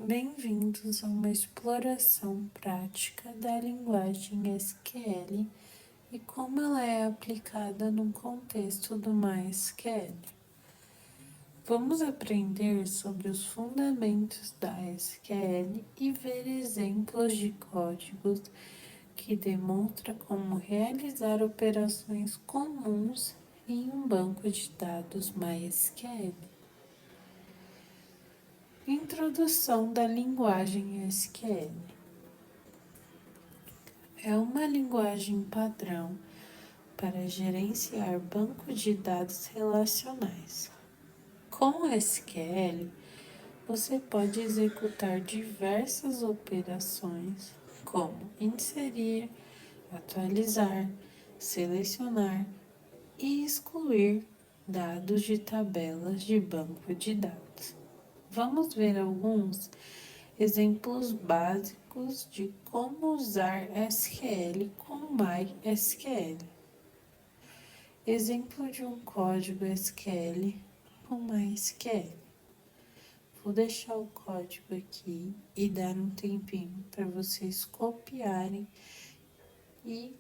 Bem-vindos a uma exploração prática da linguagem SQL e como ela é aplicada no contexto do MySQL. Vamos aprender sobre os fundamentos da SQL e ver exemplos de códigos que demonstram como realizar operações comuns em um banco de dados MySQL. Introdução da linguagem SQL. É uma linguagem padrão para gerenciar banco de dados relacionais. Com SQL, você pode executar diversas operações, como inserir, atualizar, selecionar e excluir dados de tabelas de banco de dados. Vamos ver alguns exemplos básicos de como usar SQL com MySQL. Exemplo de um código SQL com MySQL. Vou deixar o código aqui e dar um tempinho para vocês copiarem e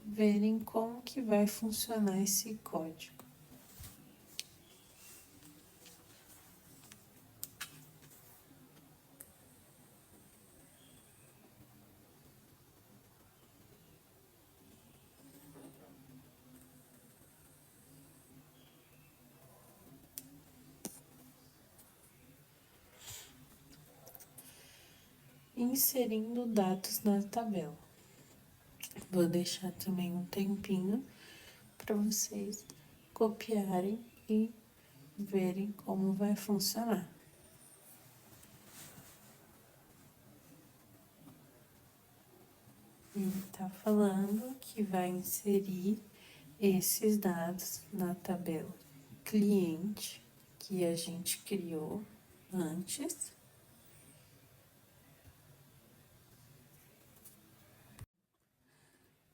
verem como que vai funcionar esse código. Inserindo dados na tabela. Vou deixar também um tempinho para vocês copiarem e verem como vai funcionar. Ele está falando que vai inserir esses dados na tabela cliente que a gente criou antes.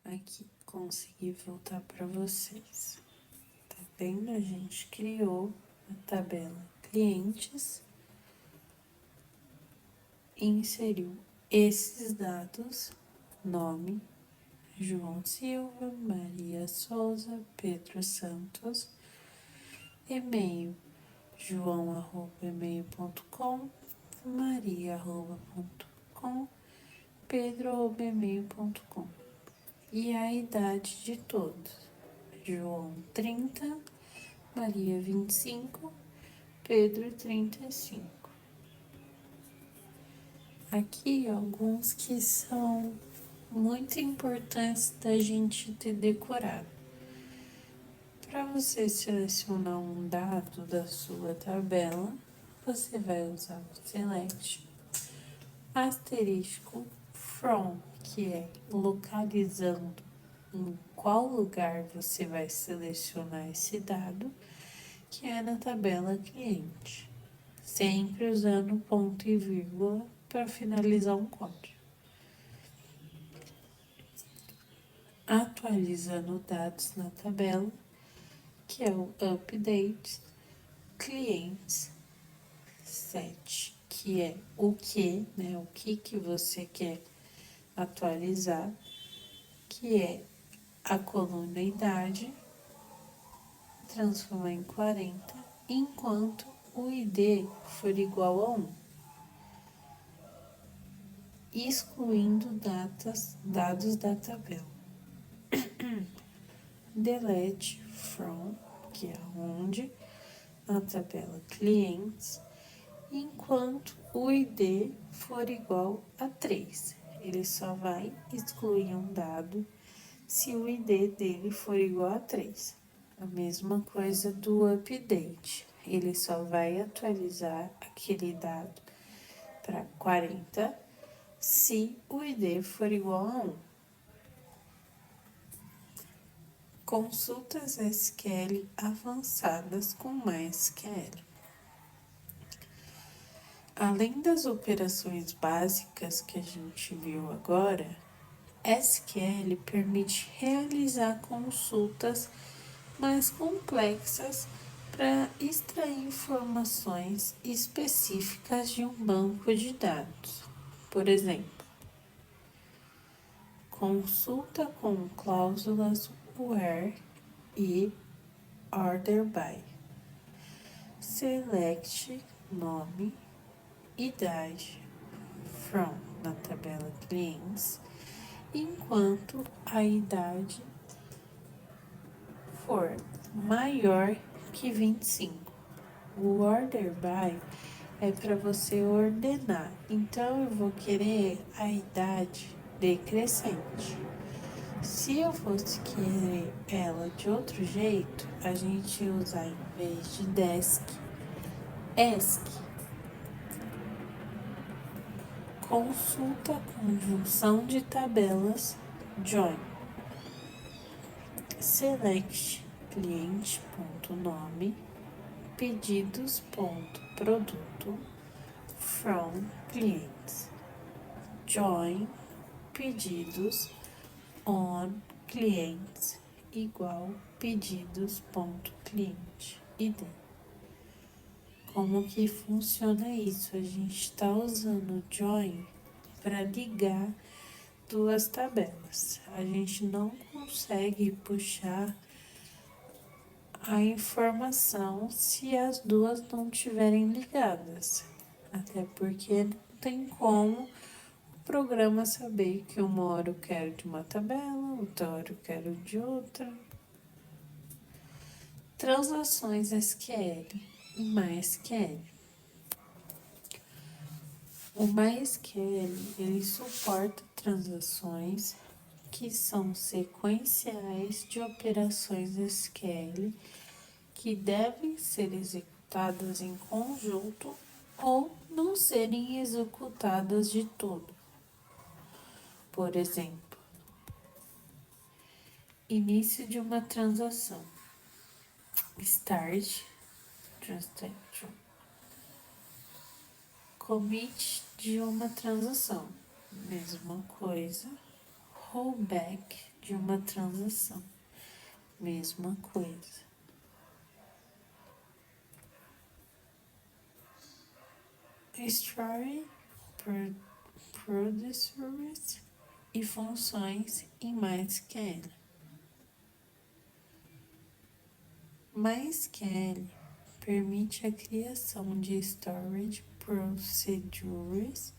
Aqui, consegui voltar para vocês. Tá vendo? A gente criou a tabela clientes e inseriu esses dados, nome, João Silva, Maria Souza, Pedro Santos, e-mail, joão@email.com, maria@.com, pedro@email.com. E a idade de todos, João 30, Maria 25, Pedro 35. Aqui alguns que são muito importantes da gente ter decorado. Para você selecionar um dado da sua tabela, você vai usar o select asterisco from, que é localizando em qual lugar você vai selecionar esse dado, que é na tabela cliente, sempre usando ponto e vírgula para finalizar um código. Atualizando dados na tabela, que é o update clientes set, que é o que, né? O que você quer atualizar, que é a coluna idade, transformar em 40, enquanto o ID for igual a 1, excluindo dados da tabela. Delete from, que é onde, na tabela clientes, enquanto o ID for igual a 3. Ele só vai excluir um dado se o ID dele for igual a 3. A mesma coisa do update. Ele só vai atualizar aquele dado para 40 se o ID for igual a 1. Consultas SQL avançadas com MySQL. Além das operações básicas que a gente viu agora, SQL permite realizar consultas mais complexas para extrair informações específicas de um banco de dados. Por exemplo, consulta com cláusulas where e order by. Select nome, idade from na tabela clientes, enquanto a idade for maior que 25. O order by é para você ordenar. Então eu vou querer a idade decrescente. Se eu fosse querer ela de outro jeito, a gente ia usar em vez de desk, ESC. Consulta conjunção de tabelas join. Select cliente.nome, pedidos.produto from clients. Join pedidos on clientes igual pedidos.cliente id. Como que funciona isso? A gente está usando o join para ligar duas tabelas. A gente não consegue puxar a informação se as duas não estiverem ligadas. Até porque não tem como o programa saber que uma hora eu quero de uma tabela, outra hora eu quero de outra. Transações SQL e MySQL. O MySQL, ele suporta transações que são sequenciais de operações SQL que devem ser executadas em conjunto ou não serem executadas de todo. Por exemplo, início de uma transação, start transaction, commit de uma transação, mesma coisa, rollback de uma transação, mesma coisa. Story, producers e funções em MySQL. MySQL permite a criação de storage procedures,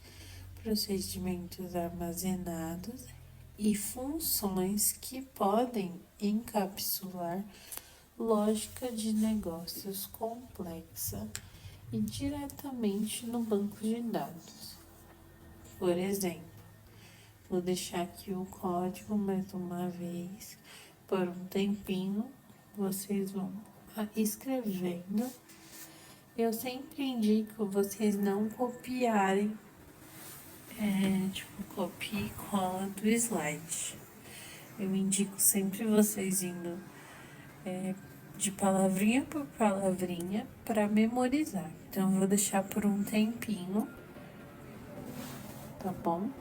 procedimentos armazenados e funções que podem encapsular lógica de negócios complexa e diretamente no banco de dados. Por exemplo, vou deixar aqui o código mais uma vez por um tempinho, vocês vão escrevendo. Eu sempre indico vocês não copiarem, tipo, copia e cola do slide. Eu indico sempre vocês indo de palavrinha por palavrinha para memorizar. Então, eu vou deixar por um tempinho, tá bom?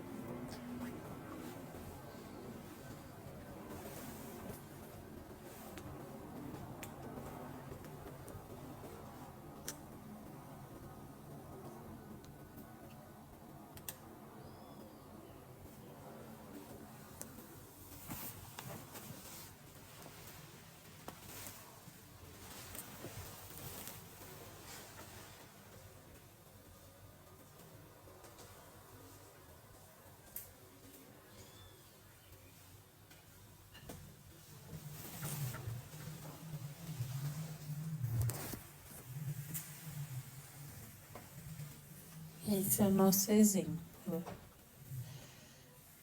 Esse é o nosso exemplo.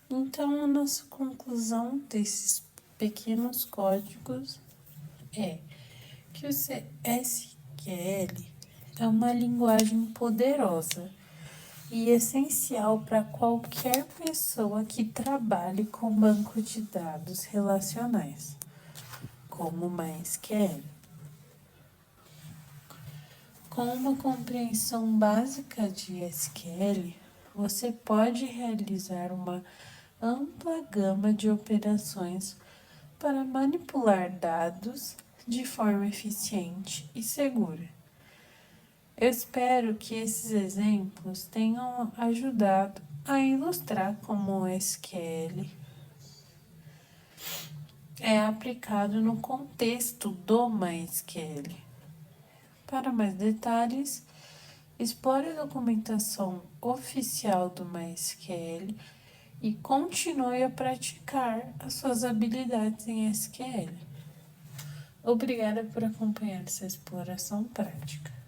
Então, a nossa conclusão desses pequenos códigos é que o SQL é uma linguagem poderosa e essencial para qualquer pessoa que trabalhe com banco de dados relacionais, como o MySQL. Com uma compreensão básica de SQL, você pode realizar uma ampla gama de operações para manipular dados de forma eficiente e segura. Eu espero que esses exemplos tenham ajudado a ilustrar como o SQL é aplicado no contexto do MySQL. Para mais detalhes, explore a documentação oficial do MySQL e continue a praticar as suas habilidades em SQL. Obrigada por acompanhar essa exploração prática.